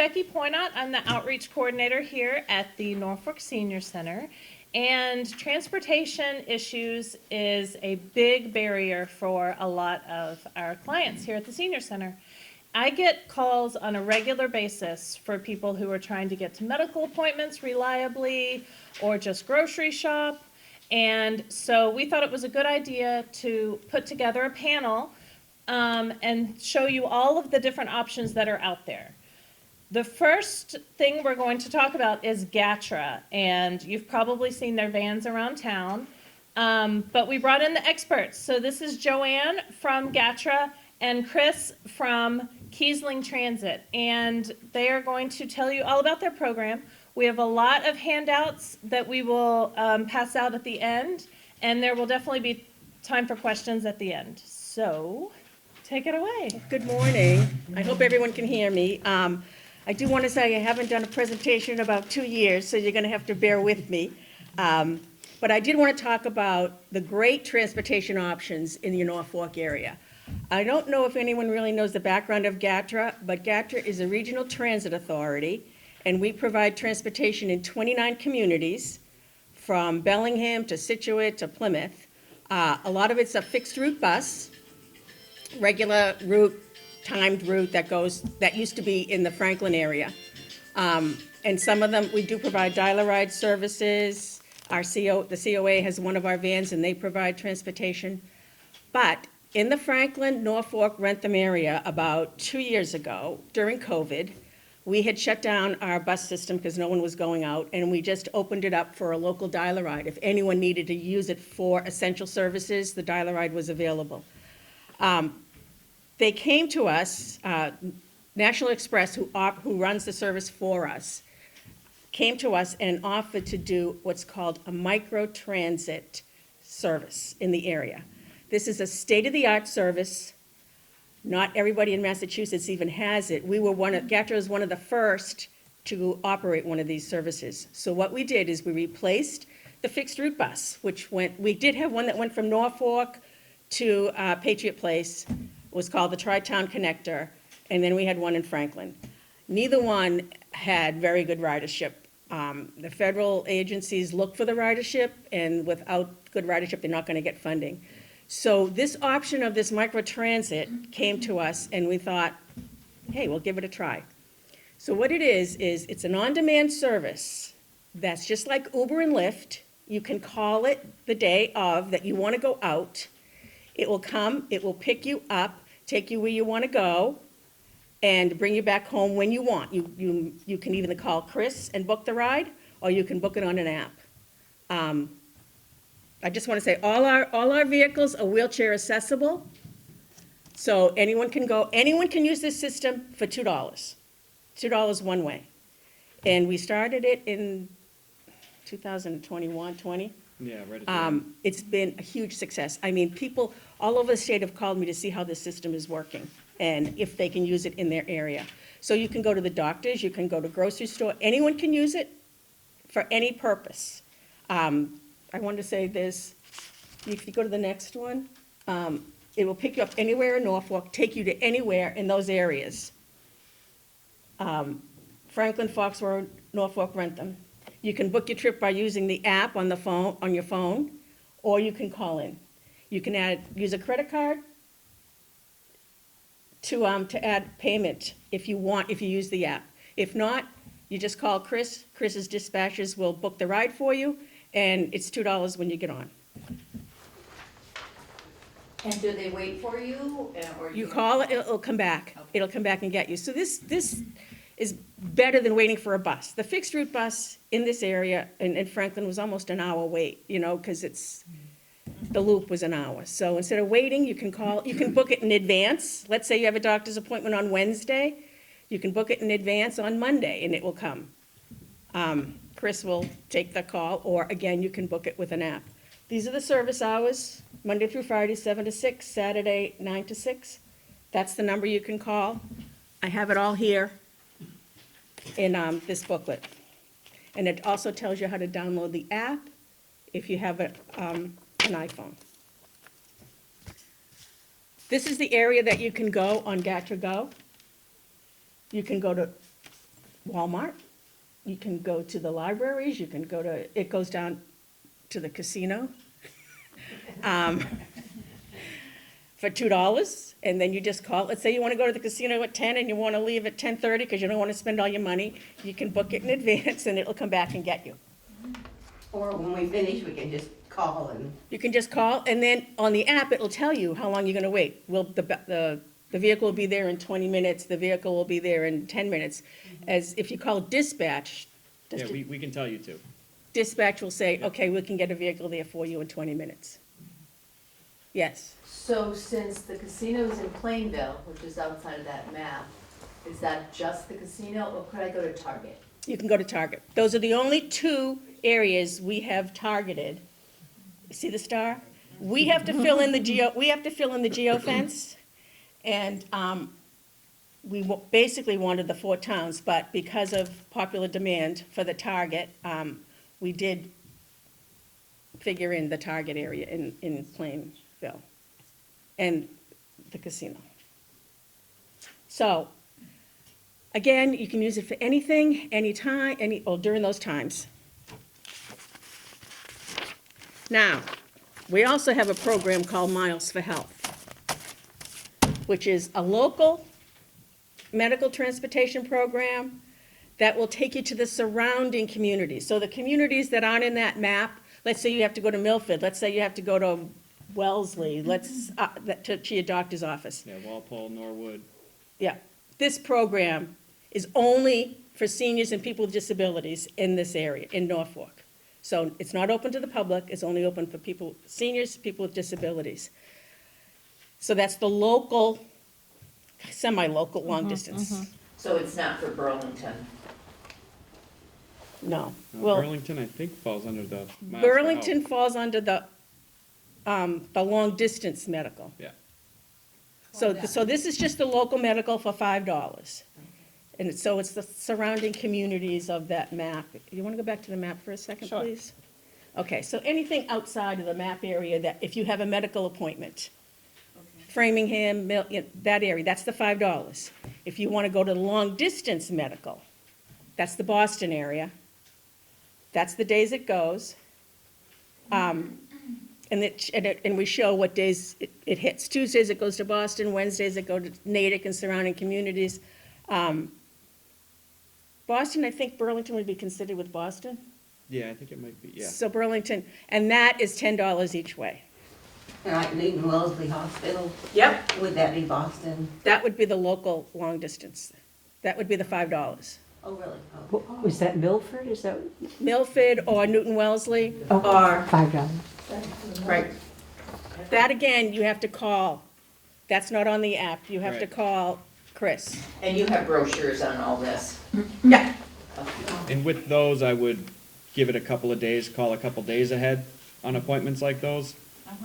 Becky Poynot. I'm the outreach coordinator here at the Norfolk Senior Center. And transportation issues is a big barrier for a lot of our clients here at the Senior Center. I get calls on a regular basis for people who are trying to get to medical appointments reliably or just grocery shop. And so we thought it was a good idea to put together a panel and show you all of the different options that are out there. The first thing we're going to talk about is GATRA, and you've probably seen their vans around town, but we brought in the experts. So this is Joanne from GATRA and Chris from Kiesling Transit, and they are going to tell you all about their program. We have a lot of handouts that we will pass out at the end, and there will definitely be time for questions at the end. So take it away. Good morning. I hope everyone can hear me. I do want to say I haven't done a presentation in about 2 years, so you're going to have to bear with me. But I did want to talk about the great transportation options in the Norfolk area. I don't know if anyone really knows the background of GATRA, but GATRA is a regional transit authority, and we provide transportation in 29 communities, from Bellingham to Scituate to Plymouth. A lot of it's a fixed route bus, regular route, timed route that used to be in the Franklin area. And some of them, we do provide dial ride services. The COA has one of our vans and they provide transportation. But in the Franklin, Norfolk, Rentham area about 2 years ago, during COVID, we had shut down our bus system because no one was going out, and we just opened it up for a local dial ride. If anyone needed to use it for essential services, the dial ride was available. They came to us, National Express, who runs the service for us, came to us and offered to do what's called a micro-transit service in the area. This is a state-of-the-art service. Not everybody in Massachusetts even has it. GATRA was one of the first to operate one of these services. So what we did is we replaced the fixed route bus, we did have one that went from Norfolk to Patriot Place. It was called the Tri-Town Connector, and then we had one in Franklin. Neither one had very good ridership. The federal agencies look for the ridership, and without good ridership, they're not going to get funding. So this option of this microtransit came to us, and we thought, hey, we'll give it a try. So what it is it's an on-demand service that's just like Uber and Lyft. You can call it the day of that you want to go out. It will come, it will pick you up, take you where you want to go, and bring you back home when you want. You can either call Chris and book the ride, or you can book it on an app. I just want to say all our vehicles are wheelchair accessible, so anyone can use this system for $2. $2 one way. And we started it in 2021, 20. Yeah, right at the end. It's been a huge success. I mean, people all over the state have called me to see how the system is working and if they can use it in their area. So you can go to the doctors, you can go to grocery store, anyone can use it for any purpose. I wanted to say this, if you go to the next one, it will pick you up anywhere in Norfolk, take you to anywhere in those areas. Franklin, Foxborough, Norfolk, Rentham. You can book your trip by using the app on your phone, or you can call in. You can use a credit card to add payment if you use the app. If not, you just call Chris. Chris's dispatchers will book the ride for you, and it's $2 when you get on. And do they wait for you? Or You call it, it'll come back. Okay. It'll come back and get you. So this is better than waiting for a bus. The fixed route bus in this area, in Franklin, was almost an hour wait, because the loop was an hour. So instead of waiting, you can book it in advance. Let's say you have a doctor's appointment on Wednesday. You can book it in advance on Monday, and it will come. Chris will take the call, or again, you can book it with an app. These are the service hours, Monday through Friday, 7 to 6, Saturday, 9 to 6. That's the number you can call. I have it all here in this booklet. And it also tells you how to download the app if you have an iPhone. This is the area that you can go on GATRA Go. You can go to Walmart, you can go to the libraries, you can go to, it goes down to the casino for $2, and then you just call, let's say you want to go to the casino at 10 and you want to leave at 10:30 because you don't want to spend all your money, you can book it in advance and it'll come back and get you. Or when we finish, we can just call and, You can just call, and then on the app, it'll tell you how long you're gonna wait. Will, the vehicle will be there in 20 minutes, the vehicle will be there in 10 minutes. As if you call dispatch, Yeah, we can tell you too. dispatch will say, okay, we can get a vehicle there for you in 20 minutes. Yes, So since the casino's in Plainville, which is outside of that map, is that just the casino, or could I go to Target? you can go to Target. Those are the only two areas we have targeted. See the star? We have to fill in the geofence, and basically wanted the 4 towns, but because of popular demand for the Target, we did figure in the Target area in Plainville and the casino. So, again, you can use it for anything, anytime, or during those times. Now, we also have a program called Miles for Health, which is a local medical transportation program that will take you to the surrounding communities. So the communities that aren't in that map, let's say you have to go to Milford, let's say you have to go to Wellesley, to your doctor's office. Yeah, Walpole, Norwood. Yeah, this program is only for seniors and people with disabilities in this area, in Norfolk. So it's not open to the public, it's only open for people, seniors, people with disabilities. So that's the local, semi-local, long distance. So it's not for Burlington? No. Well, Burlington, I think, falls under the. Miles per Burlington Health. falls under the long distance medical. Yeah. So this is just the local medical for $5. And so it's the surrounding communities of that map. You want to go back to the map for a second, Sure. please? Okay, so anything outside of the map area that, if you have a medical appointment, Framingham, that area, that's the $5. If you want to go to long distance medical, that's the Boston area. That's the days it goes. And we show what days it hits. Tuesdays it goes to Boston, Wednesdays it goes to Natick and surrounding communities. Boston, I think Burlington would be considered with Boston. Yeah, I think it might be, yeah. So Burlington, and that is $10 each way. and like Newton Wellesley Hospital, Yep. would that be Boston? That would be the local long distance. That would be the $5. Oh, really? Oh. Was that Milford, is that? Milford or Newton Wellesley Oh, or, $5. right. That again, you have to call. That's not on the app. You have to Right. call Chris. And you have brochures on all this? Yeah. And with those, I would give it a couple of days, call a couple days ahead on appointments like those.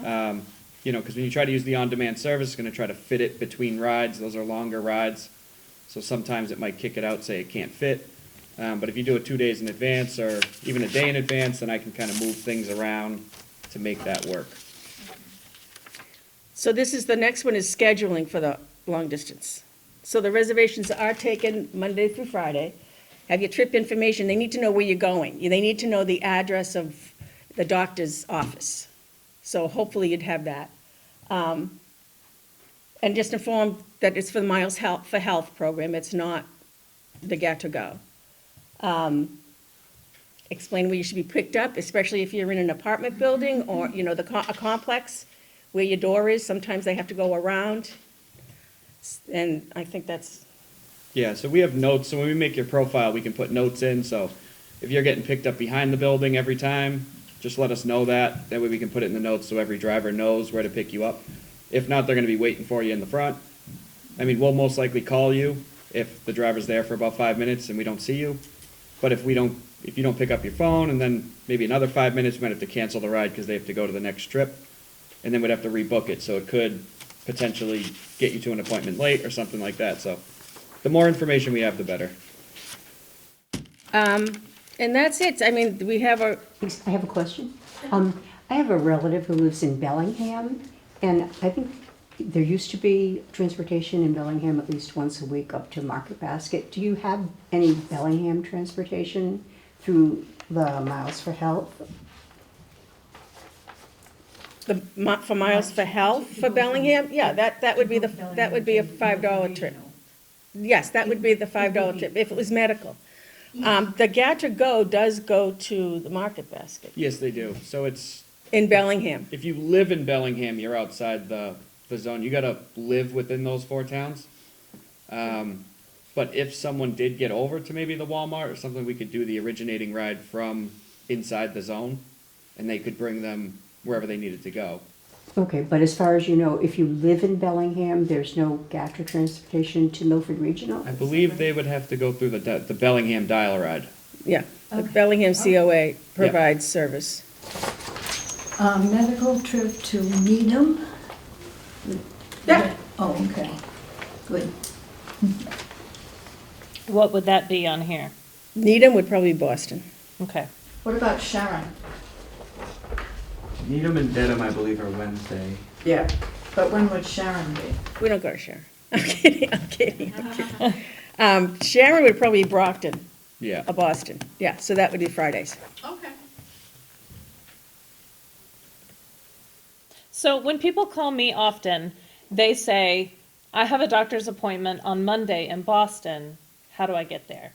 You know, because when you try to use the on-demand service, it's gonna try to fit it between rides. Those are longer rides. So sometimes it might kick it out, say it can't fit. But if you do it 2 days in advance or even a day in advance, then I can kind of move things around to make that work. So this is, the next one is scheduling for the long distance. So the reservations are taken Monday through Friday. Have your trip information, they need to know where you're going. They need to know the address of the doctor's office. So hopefully you'd have that. And just inform that it's for the Miles for Health program, it's not the GATRA Go. Explain where you should be picked up, especially if you're in an apartment building or, you know, a complex where your door is. Sometimes they have to go around. And I think that's, Yeah, so we have notes, so when we make your profile, we can put notes in, so if you're getting picked up behind the building every time, just let us know that, that way we can put it in the notes so every driver knows where to pick you up. If not, they're gonna be waiting for you in the front. I mean, we'll most likely call you if the driver's there for about 5 minutes and we don't see you. But if you don't pick up your phone and then maybe another 5 minutes, we might have to cancel the ride because they have to go to the next trip. And then we'd have to rebook it, so it could potentially get you to an appointment late or something like that, so the more information we have, the better. and that's it. I mean, we have our, I have a question. I have a relative who lives in Bellingham, and I think there used to be transportation in Bellingham at least once a week up to Market Basket. Do you have any Bellingham transportation through the Miles for Health? For Miles for Health for Bellingham, yeah, that would be a $5 trip. Yes, that would be the $5 trip, if it was medical. The GATRA Go does go to the Market Basket Yes, they do. So it's, in Bellingham. if you live in Bellingham, you're outside the zone. You gotta live within those 4 towns. But if someone did get over to maybe the Walmart or something, we could do the originating ride from inside the zone, and they could bring them wherever they needed to go. Okay, but as far as you know, if you live in Bellingham, there's no GATRA transportation to Milford Regional? I believe they would have to go through the Bellingham dial ride. Yeah, the Bellingham COA provides service. Medical trip to Needham? Yeah. Oh, okay, good. What would that be on here? Needham would probably be Boston. Okay. What about Sharon? Needham and Dedham, I believe, are Wednesday. Yeah. But when would Sharon be? We don't go to Sharon. I'm kidding. Sharon would probably be Brockton, Yeah. Boston. Yeah, so that would be Fridays. Okay. So when people call me often, they say, I have a doctor's appointment on Monday in Boston. How do I get there?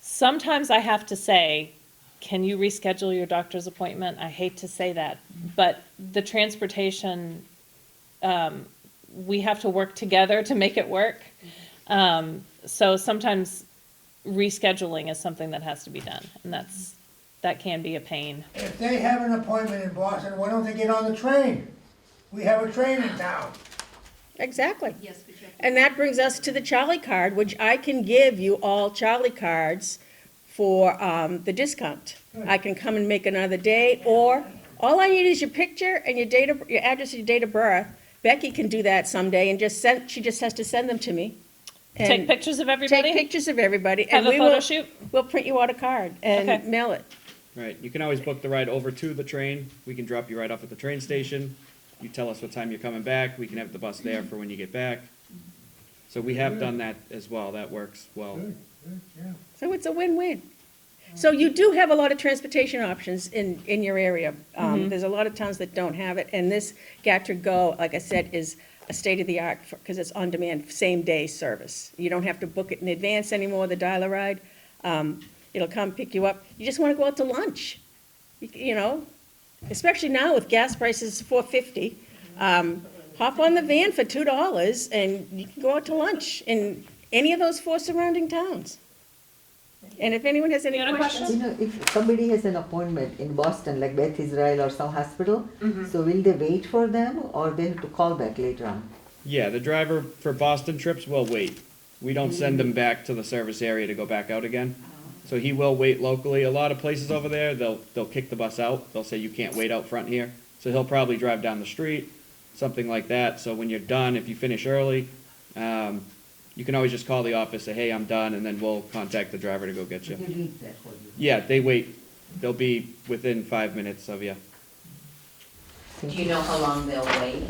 Sometimes I have to say, can you reschedule your doctor's appointment? I hate to say that, but the transportation, we have to work together to make it work. So sometimes rescheduling is something that has to be done, and that can be a pain. If they have an appointment in Boston, why don't they get on the train? We have a train in town. Exactly. And that brings us to the Charlie card, which I can give you all Charlie cards for the discount. I can come and make another day, or all I need is your picture and your address and your date of birth. Becky can do that someday and she just has to send them to me. And Take pictures of everybody? Take pictures of everybody. Have and a we photo will- shoot? We'll print you out a card and Okay. mail it. Right, you can always book the ride over to the train. We can drop you right off at the train station. You tell us what time you're coming back. We can have the bus there for when you get back. So we have done that as well. That works well. So it's a win-win. So you do have a lot of transportation options in your area. There's a lot of towns that don't have it, and this GATRA Go, like I said, is a state-of-the-art, because it's on-demand, same-day service. You don't have to book it in advance anymore, the dial-a-ride. It'll come pick you up. You just want to go out to lunch, you know? Especially now with gas prices $4.50. Hop on the van for $2, and you can go out to lunch in any of those 4 surrounding towns. And if anyone has any You got a questions? question? You know, if somebody has an appointment in Boston, like Beth Israel or some hospital, so will they wait for them or they have to call back later on? Yeah, the driver for Boston trips will wait. We don't send him back to the service area to go back out again. So he will wait locally. A lot of places over there, they'll kick the bus out. They'll say you can't wait out front here. So he'll probably drive down the street, something like that. So when you're done, if you finish early, you can always just call the office, say, hey, I'm done, and then we'll contact the driver to go get you. They leave that for you. Yeah, they wait. They'll be within 5 minutes of you. Do you know how long they'll wait?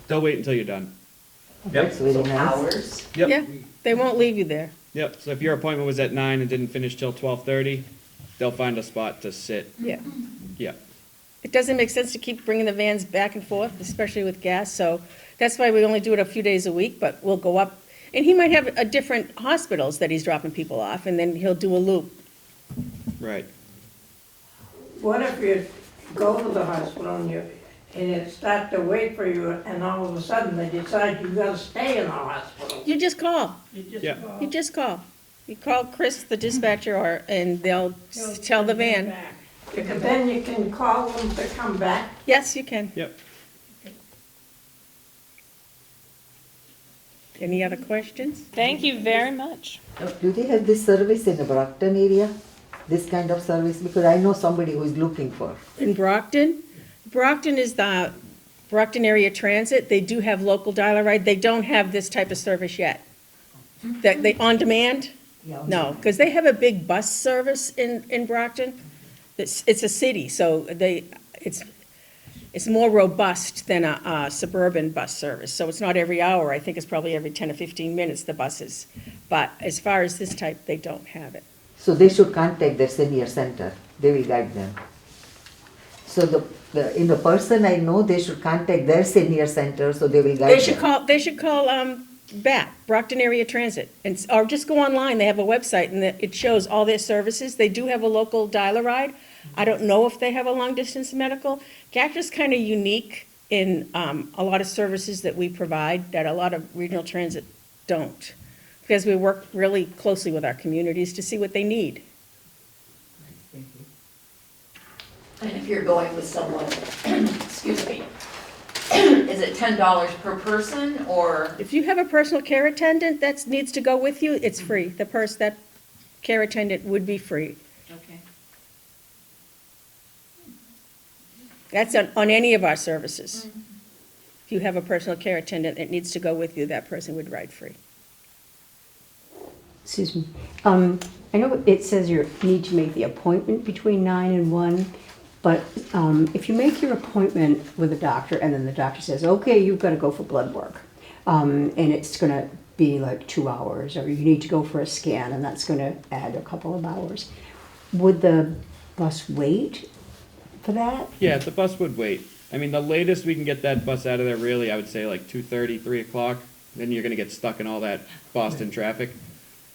They'll wait until you're done. That's very nice. Hours? Yep. Yeah, they won't leave you there. Yep. So if your appointment was at 9 and didn't finish till 12:30, they'll find a spot to sit. Yeah. Yeah. It doesn't make sense to keep bringing the vans back and forth, especially with gas, so that's why we only do it a few days a week, but we'll go up. And he might have a different hospitals that he's dropping people off, and then he'll do a loop. Right. What if you go to the hospital and it start to wait for you, and all of a sudden they decide you gotta stay in the hospital? You just call. You just Yeah. call. You just call. You call Chris, the dispatcher, and they'll tell the van. Because then you can call them to come back. Yes, you can. Yep. Any other questions? Thank you very much. Do they have this service in the Brockton area? This kind of service? Because I know somebody who is looking for. In Brockton? Brockton is the Brockton Area Transit. They do have local dial-a-ride. They don't have this type of service yet. They on demand? Yeah. No, because they have a big bus service in Brockton. It's a city, so it's it's more robust than a suburban bus service. So it's not every hour. I think it's probably every 10 or 15 minutes, the buses. But as far as this type, they don't have it. So they should contact their senior center, they will guide them. So in the person I know, they should contact their senior center, so they will guide them. They should call BAT, Brockton Area Transit, or just go online. They have a website and it shows all their services. They do have a local dial-a-ride. I don't know if they have a long-distance medical. GATRA's kind of unique in a lot of services that we provide that a lot of regional transit don't, because we work really closely with our communities to see what they need. And if you're going with someone, excuse me, is it $10 per person or? If you have a personal care attendant that needs to go with you, it's free. That care attendant would be free. Okay. That's on any of our services. If you have a personal care attendant that needs to go with you, that person would ride free. Excuse me. I know it says you need to make the appointment between 9 and 1, but if you make your appointment with a doctor and then the doctor says, okay, you've got to go for blood work, and it's going to be like 2 hours, or you need to go for a scan and that's going to add a couple of hours, would the bus wait for that? Yeah, the bus would wait. I mean, the latest we can get that bus out of there, really, I would say like 2:30, 3 o'clock. Then you're gonna get stuck in all that Boston traffic.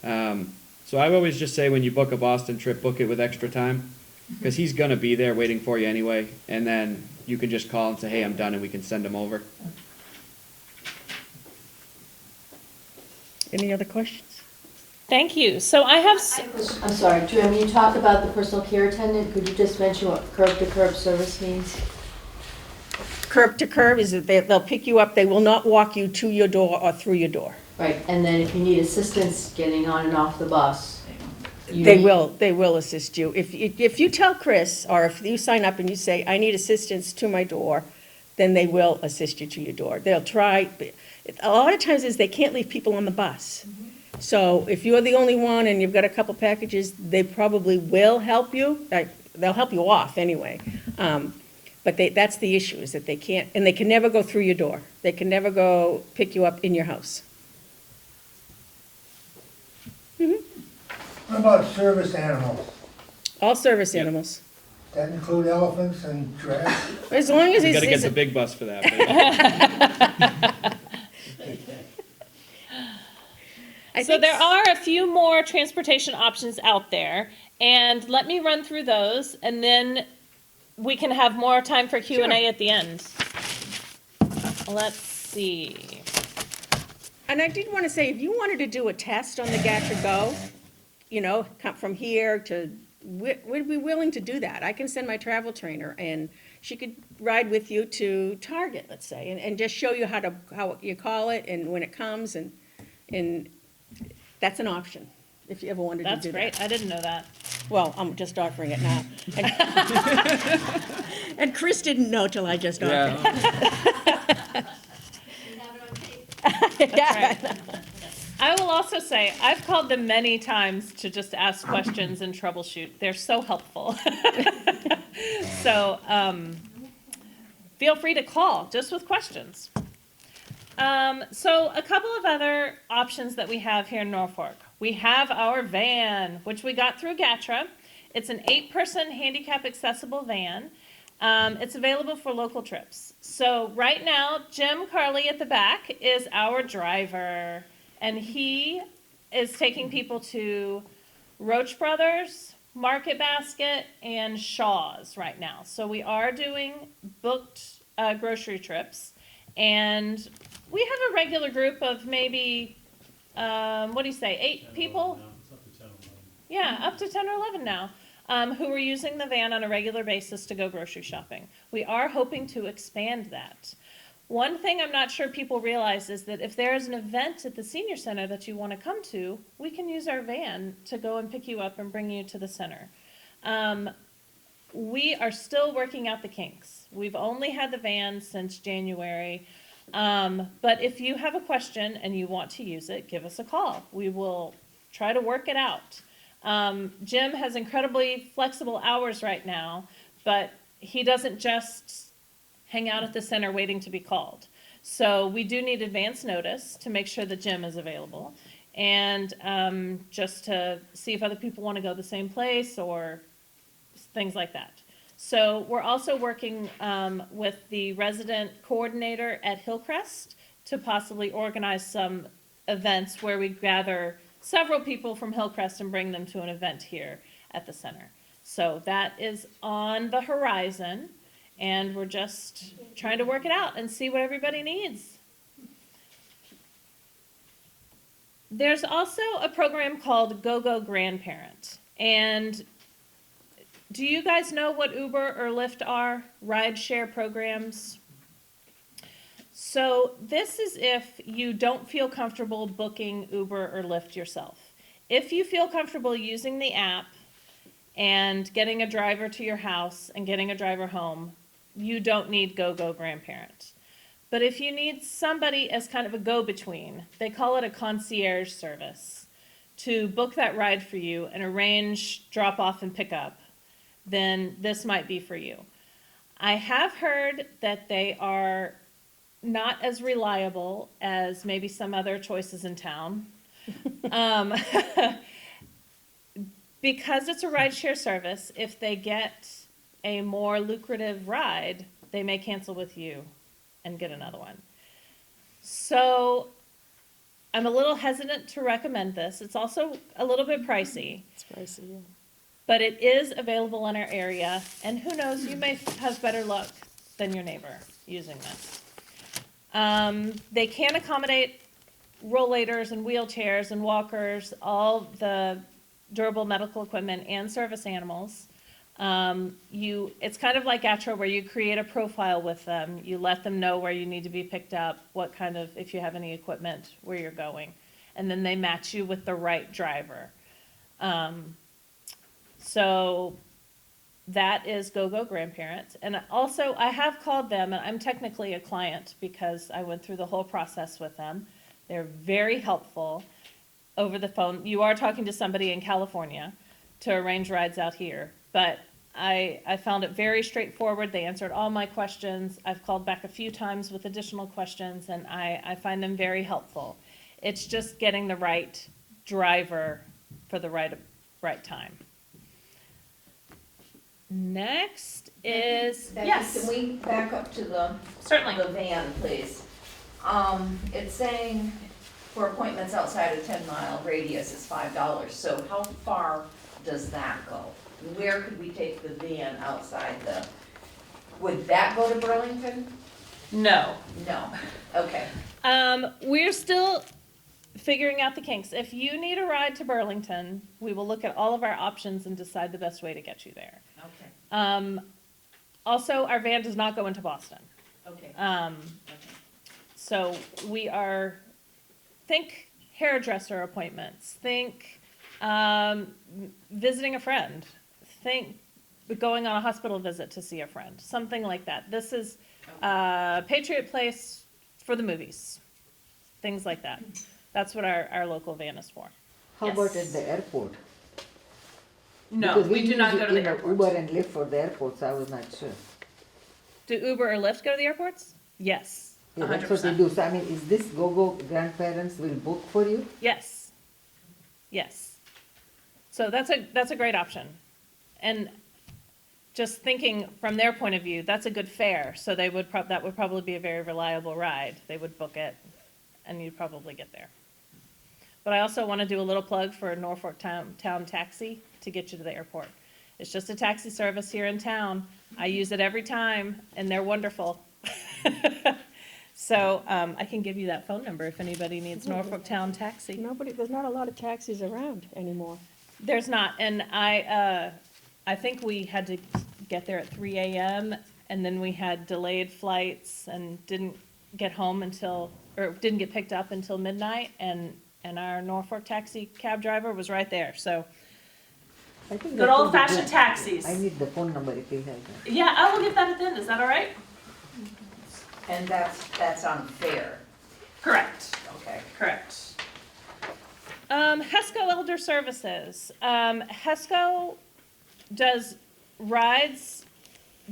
So I always just say when you book a Boston trip, book it with extra time, because he's gonna be there waiting for you anyway. And then you can just call and say, hey, I'm done, and we can send him over. Any other questions? Thank you. So I have, I'm sorry, Joanne, when you talk about the personal care attendant, could you just mention what curb-to-curb service means? Curb to curb is that they'll pick you up. They will not walk you to your door or through your door. Right, and then if you need assistance getting on and off the bus, They will assist you. If you tell Chris, or if you sign up and you say, I need assistance to my door, then they will assist you to your door. They'll try. A lot of times is they can't leave people on the bus. So if you're the only one and you've got a couple packages, they probably will help you. They'll help you off anyway. But that's the issue, is that they can't, and they can never go through your door. They can never go pick you up in your house. What about service animals? All service animals. That include elephants and giraffes? As long as You it's. gotta get the big bus for that. so there are a few more transportation options out there, and let me run through those, and then we can have more time for Q&A Sure. at the end. Let's see. And I did want to say, if you wanted to do a test on the GATRA Go, come from here to, we'd be willing to do that. I can send my travel trainer, and she could ride with you to Target, let's say, and just show you how you call it and when it comes, and that's an option, if you ever wanted to do that. That's great. I didn't know that. Well, I'm just offering it now. And Chris didn't know till I just offered it. Yeah. I will also say, I've called them many times to just ask questions and troubleshoot. They're so helpful. So feel free to call just with questions. So a couple of other options that we have here in Norfolk. We have our van, which we got through GATRA. It's an 8-person handicap accessible van. It's available for local trips. So right now, Jim Carley at the back is our driver, and he is taking people to Roach Brothers, Market Basket, and Shaw's right now. So we are doing booked grocery trips, and we have a regular group of maybe, 8 people? Yeah, up to 10 or 11 now. Who are using the van on a regular basis to go grocery shopping. We are hoping to expand that. One thing I'm not sure people realize is that if there is an event at the senior center that you want to come to, we can use our van to go and pick you up and bring you to the center. We are still working out the kinks. We've only had the van since January. But if you have a question and you want to use it, give us a call. We will try to work it out. Jim has incredibly flexible hours right now, but he doesn't just hang out at the center waiting to be called. So we do need advance notice to make sure the gym is available, and just to see if other people want to go the same place or things like that. So we're also working with the resident coordinator at Hillcrest to possibly organize some events where we gather several people from Hillcrest and bring them to an event here at the center. So that is on the horizon, and we're just trying to work it out and see what everybody needs. There's also a program called Go Grandparent. And do you guys know what Uber or Lyft are? Ride share programs. So this is if you don't feel comfortable booking Uber or Lyft yourself. If you feel comfortable using the app and getting a driver to your house and getting a driver home, you don't need Go Grandparent. But if you need somebody as kind of a go-between, they call it a concierge service, to book that ride for you and arrange drop-off and pick-up, then this might be for you. I have heard that they are not as reliable as maybe some other choices in town. Because it's a rideshare service, if they get a more lucrative ride, they may cancel with you and get another one. So I'm a little hesitant to recommend this. It's also a little bit pricey. It's pricey, yeah. But it is available in our area, and who knows, you may have better luck than your neighbor using this. They can accommodate rollators and wheelchairs and walkers, all the durable medical equipment and service animals. It's kind of like GATRA, where you create a profile with them. You let them know where you need to be picked up, what kind of, if you have any equipment, where you're going. And then they match you with the right driver. So that is Go Grandparents. And also, I have called them, and I'm technically a client because I went through the whole process with them. They're very helpful over the phone. You are talking to somebody in California to arrange rides out here, but I found it very straightforward. They answered all my questions. I've called back a few times with additional questions, and I find them very helpful. It's just getting the right driver for the right time. Next is, Becky, yes, can we back up to the certainly. the van, please? It's saying for appointments outside a 10-mile radius is $5. So how far does that go? Where could we take the van outside the, would that go to Burlington? No. No, okay. We're still figuring out the kinks. If you need a ride to Burlington, we will look at all of our options and decide the best way to get you there. Okay. Also, our van does not go into Boston. Okay. So we are, think hairdresser appointments, think visiting a friend, think going on a hospital visit to see a friend, something like that. This is Patriot Place for the movies, things like that. That's what our local van is for. How Yes. about at the airport? No, Because we do not use go to the Uber airports. and Lyft for the airport, so I was not sure. Do Uber or Lyft go to the airports? Yes. Yeah, that's what they do. So I mean, is this Go grandparents will book for you? Yes. Yes. So that's a great option. And just thinking from their point of view, that's a good fare. So they would that would probably be a very reliable ride. They would book it and you'd probably get there. But I also want to do a little plug for Norfolk Town Taxi to get you to the airport. It's just a taxi service here in town. I use it every time and they're wonderful. So I can give you that phone number if anybody needs Norfolk Town Taxi. There's not a lot of taxis around anymore. There's not, and I think we had to get there at 3 a.m. and then we had delayed flights and didn't get home didn't get picked up until midnight, and our Norfolk taxi cab driver was right there, so. I think Good that would old be fashioned good. taxis. I need the phone number if you have that. Yeah, I will give that at the end, is that all right? And that's on fare, Correct. okay. Correct. HESCO Elder Services. HESCO does rides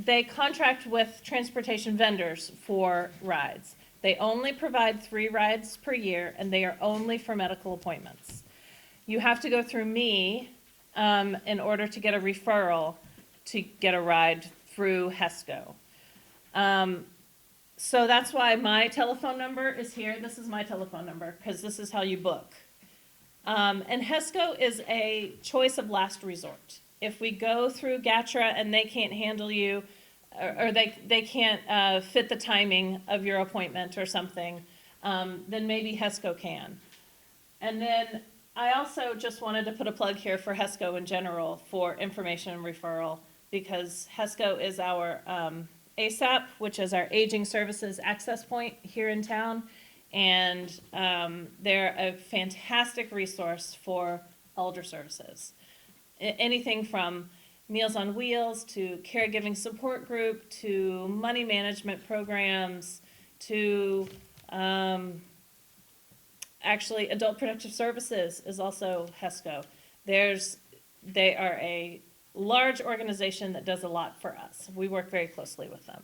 they contract with transportation vendors for rides. They only provide 3 rides per year, and they are only for medical appointments. You have to go through me in order to get a referral to get a ride through HESCO. So that's why my telephone number is here. This is my telephone number, because this is how you book. And HESCO is a choice of last resort. If we go through GATRA and they can't handle you, or they can't fit the timing of your appointment or something, then maybe HESCO can. And then I also just wanted to put a plug here for HESCO in general for information and referral, because HESCO is our ASAP, which is our Aging Services Access Point here in town. And they're a fantastic resource for elder services. Anything from Meals on Wheels to caregiving support group to money management programs to actually Adult Protective Services is also HESCO. They are a large organization that does a lot for us. We work very closely with them.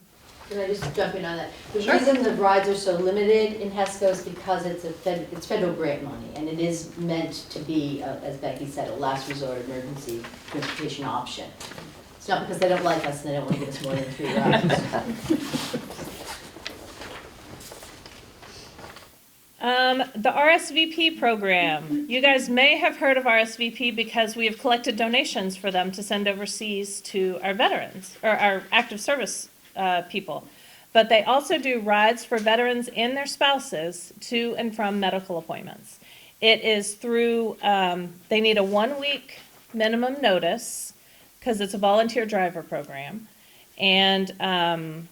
Can I just jump in on that? The Sure. reason the rides are so limited in HESCO is because it's federal grant money, and it is meant to be, as Becky said, a last resort emergency transportation option. It's not because they don't like us and they don't want to give us more than 3 rides. The RSVP program. You guys may have heard of RSVP because we have collected donations for them to send overseas to our veterans, or our active service people. But they also do rides for veterans and their spouses to and from medical appointments. It is through, they need a 1-week minimum notice because it's a volunteer driver program. And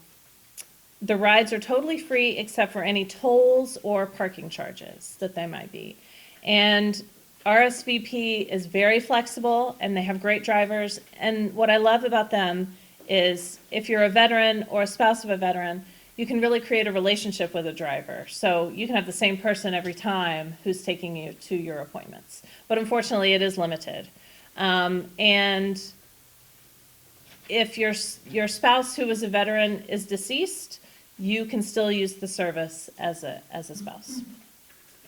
the rides are totally free except for any tolls or parking charges that they might be. And RSVP is very flexible and they have great drivers. And what I love about them is if you're a veteran or a spouse of a veteran, you can really create a relationship with a driver. So you can have the same person every time who's taking you to your appointments. But unfortunately, it is limited. And if your spouse who is a veteran is deceased, you can still use the service as a spouse.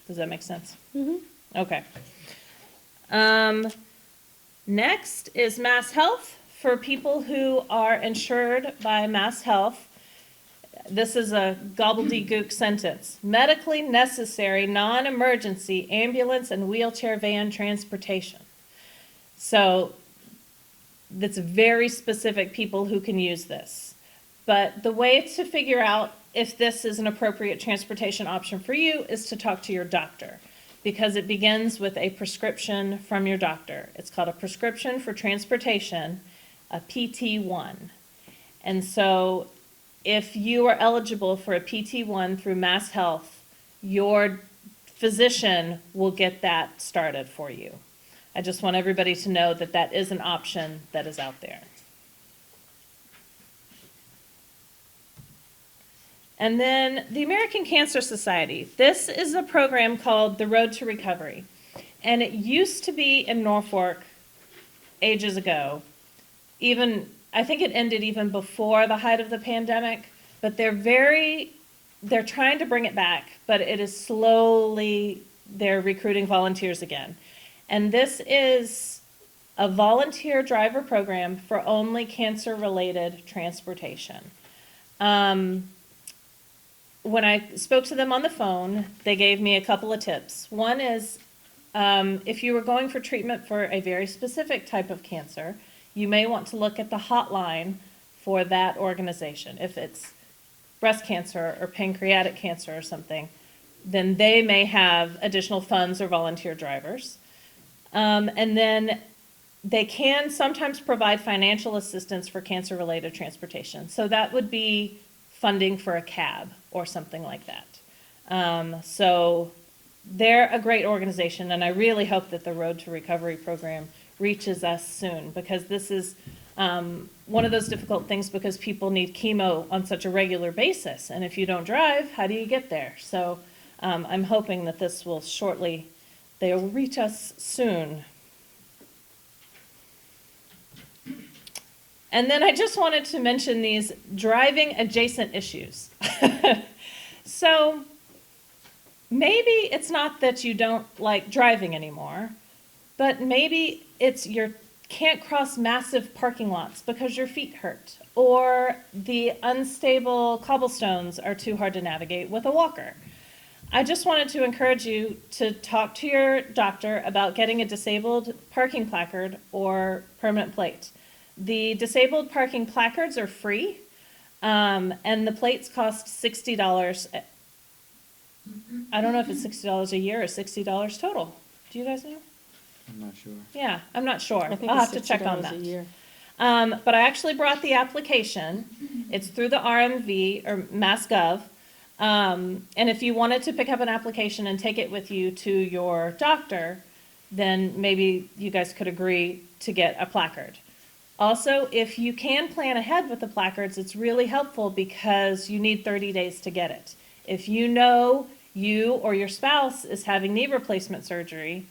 Does that make sense? Mm-hmm. Okay. Next is Mass Health. For people who are insured by Mass Health, this is a gobbledygook sentence. Medically necessary, non-emergency ambulance and wheelchair van transportation. So that's very specific people who can use this. But the way to figure out if this is an appropriate transportation option for you is to talk to your doctor, because it begins with a prescription from your doctor. It's called a prescription for transportation, a PT1. And so if you are eligible for a PT1 through Mass Health, your physician will get that started for you. I just want everybody to know that that is an option that is out there. And then the American Cancer Society. This is a program called The Road to Recovery. And it used to be in Norfolk ages ago. I think it ended even before the height of the pandemic, but they're trying to bring it back, but it is slowly, they're recruiting volunteers again. And this is a volunteer driver program for only cancer-related transportation. When I spoke to them on the phone, they gave me a couple of tips. One is, if you were going for treatment for a very specific type of cancer, you may want to look at the hotline for that organization. If it's breast cancer or pancreatic cancer or something, then they may have additional funds or volunteer drivers. And then they can sometimes provide financial assistance for cancer-related transportation. So that would be funding for a cab or something like that. So they're a great organization, and I really hope that the Road to Recovery program reaches us soon, because this is one of those difficult things, because people need chemo on such a regular basis, and if you don't drive, how do you get there? So I'm hoping that this will shortly, they'll reach us soon. And then I just wanted to mention these driving adjacent issues. So maybe it's not that you don't like driving anymore, but maybe it's you can't cross massive parking lots because your feet hurt, or the unstable cobblestones are too hard to navigate with a walker. I just wanted to encourage you to talk to your doctor about getting a disabled parking placard or permanent plate. The disabled parking placards are free, and the plates cost $60. I don't know if it's $60 a year or $60 total. Do you guys know? I'm not sure. Yeah, I'm not sure. I think I'll it's have to check on $60 that. a year. But I actually brought the application. It's through the RMV or MassGov. And if you wanted to pick up an application and take it with you to your doctor, then maybe you guys could agree to get a placard. Also, if you can plan ahead with the placards, it's really helpful because you need 30 days to get it. If you know you or your spouse is having knee replacement surgery,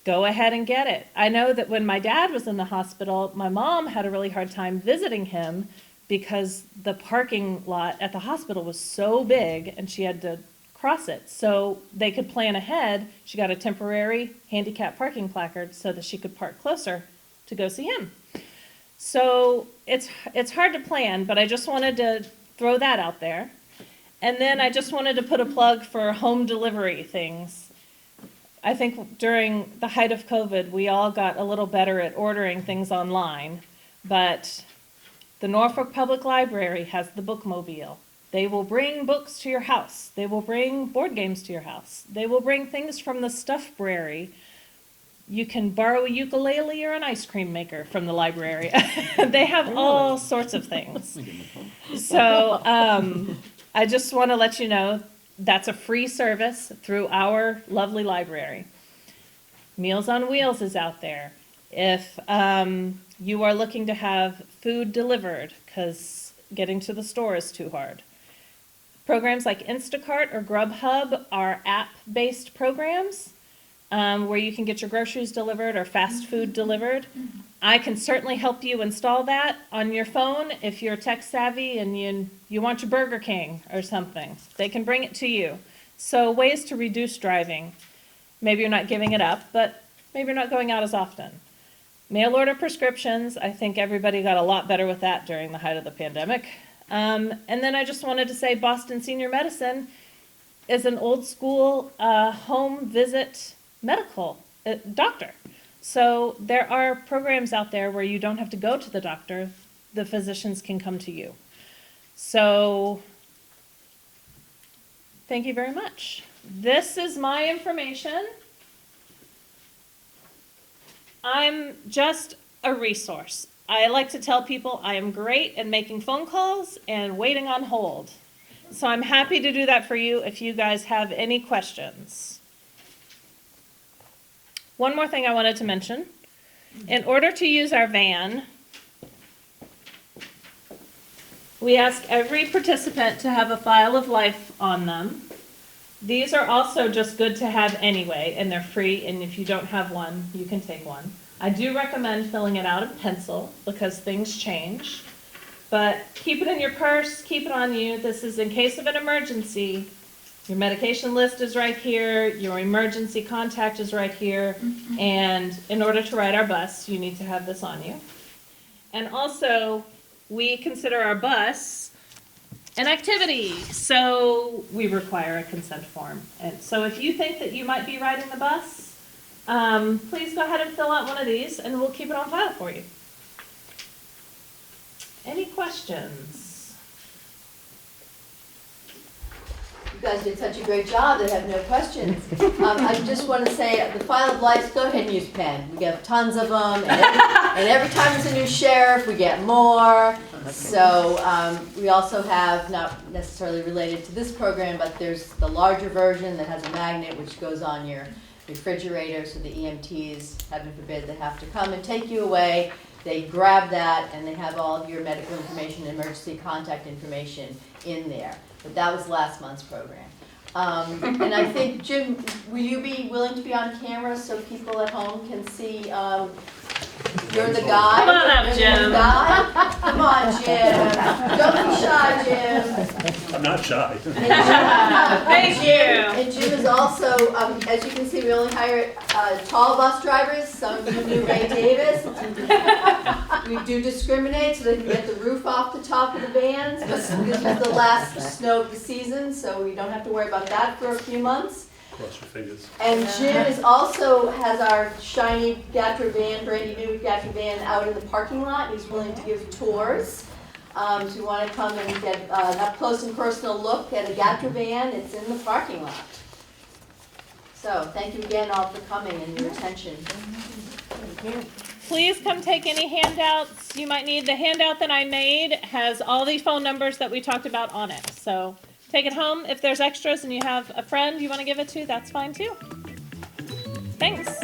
go ahead and get it. I know that when my dad was in the hospital, my mom had a really hard time visiting him because the parking lot at the hospital was so big and she had to cross it. So they could plan ahead. She got a temporary handicap parking placard so that she could park closer to go see him. So it's hard to plan, but I just wanted to throw that out there. And then I just wanted to put a plug for home delivery things. I think during the height of COVID, we all got a little better at ordering things online, but the Norfolk Public Library has the Bookmobile. They will bring books to your house. They will bring board games to your house. They will bring things from the Stuffbrary. You can borrow a ukulele or an ice cream maker from the library. They have all sorts of things. So I just want to let you know that's a free service through our lovely library. Meals on Wheels is out there. If you are looking to have food delivered because getting to the store is too hard. Programs like Instacart or Grubhub are app-based programs where you can get your groceries delivered or fast food delivered. I can certainly help you install that on your phone if you're tech savvy and you want your Burger King or something. They can bring it to you. So ways to reduce driving. Maybe you're not giving it up, but maybe you're not going out as often. Mail order prescriptions, I think everybody got a lot better with that during the height of the pandemic. And then I just wanted to say Boston Senior Medicine is an old school home visit medical doctor. So there are programs out there where you don't have to go to the doctor, the physicians can come to you. So thank you very much. This is my information. I'm just a resource. I like to tell people I am great at making phone calls and waiting on hold. So I'm happy to do that for you if you guys have any questions. One more thing I wanted to mention. In order to use our van, we ask every participant to have a file of life on them. These are also just good to have anyway, and they're free, and if you don't have one, you can take one. I do recommend filling it out in pencil because things change, but keep it in your purse, keep it on you. This is in case of an emergency. Your medication list is right here, your emergency contact is right here, and in order to ride our bus, you need to have this on you. And also, we consider our bus an activity, so we require a consent form. And so if you think that you might be riding the bus, please go ahead and fill out one of these, and we'll keep it on file for you. Any questions? You guys did such a great job that have no questions. I just want to say, the file of life, go ahead and use pen. We have tons of them, and every time there's a new sheriff, we get more. So we also have, not necessarily related to this program, but there's the larger version that has a magnet which goes on your refrigerator, so the EMTs, heaven forbid, they have to come and take you away. They grab that, and they have all of your medical information, emergency contact information in there. But that was last month's program. And I think, Jim, will you be willing to be on camera so people at home can see You're the guy. Come on up, You're Jim. the guy. Come on, Jim. Don't be shy, Jim. I'm not shy. Thank you. And Jim is also, as you can see, we only hire tall bus drivers. Some of you knew Ray Davis. We do discriminate so they can get the roof off the top of the vans. But this is the last snow of the season, so we don't have to worry about that for a few months. Cross your fingers. And Jim is also has our shiny GATRA van, brandy new GATRA van out in the parking lot. He's willing to give tours. If you want to come and get an up close and personal look at a GATRA van, it's in the parking lot. So thank you again all for coming and your attention. Please come take any handouts you might need. The handout that I made has all the phone numbers that we talked about on it. So take it home. If there's extras and you have a friend you want to give it to, that's fine too. Thanks.